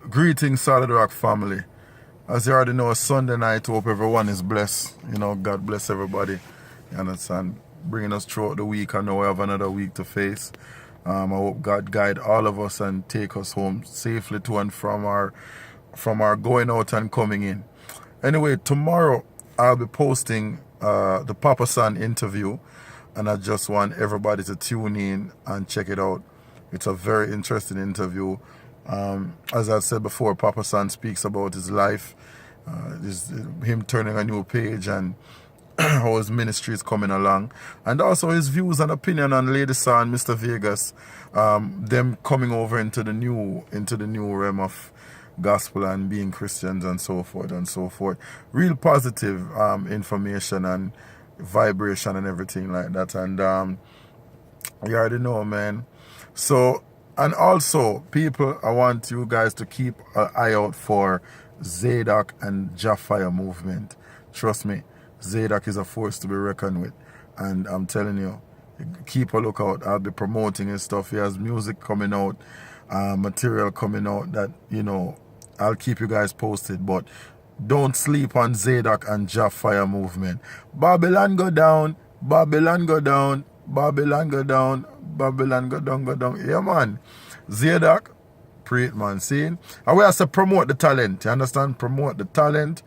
Greetings, Solid Rock family. As you already know, Sunday night, hope everyone is blessed. You know, God bless everybody. You understand? Bringing us throughout the week. I know we have another week to face. I hope God guide all of us and take us home safely to and from our going out and coming in. Anyway, tomorrow I'll be posting the Papa San interview, and I just want everybody to tune in and check it out. It's a very interesting interview. As I've said before, Papa San speaks about his life, him turning a new page, and how his ministry is coming along, and also his views and opinion on Lady Sa and Mr. Vegas, them coming over into the new realm of gospel and being Christians and so forth and so forth. Real positive information and vibration and everything like that. And you already know, man. So, and also, people, I want you guys to keep an eye out for Zadok and Fiyah movement. Trust me, Zadok is a force to be reckoned with. And I'm telling you, keep a lookout. I'll be promoting his stuff. He has music coming out, material coming out that, you know, I'll keep you guys posted. But don't sleep on Zadok and Fiyah movement. Babylon go down, Babylon go down, Babylon go down, Babylon go down, go down. Yeah, man. Zadok, pray it, man. See? And we have to promote the talent. You understand? Promote the talent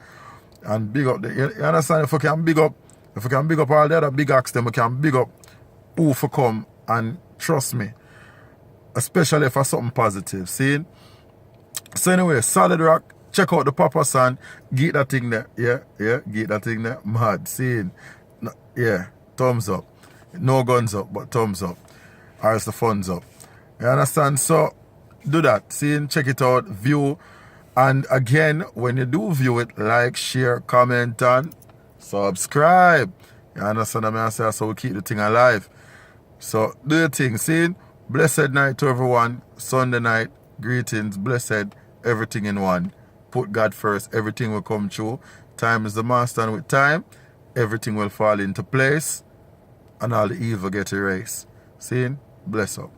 and big up the. You understand? If we can big up all the other big acts, then we can big up who for come, and trust me, especially for something positive. See? So anyway, Solid Rock, check out the Papa San, get that thing there. Yeah, get that thing there. Mad. See? Yeah, thumbs up. No guns up, but thumbs up. Or else the funds up. You understand? So do that. See? Check it out, view. And again, when you do view it, like, share, comment, and subscribe. You understand what I'm saying? So we keep the thing alive. So do your thing. See? Blessed night to everyone. Sunday night. Greetings. Blessed. Everything in one. Put God first. Everything will come true. Time is the master, and with time, everything will fall into place, and all the evil get erased. See? Bless up.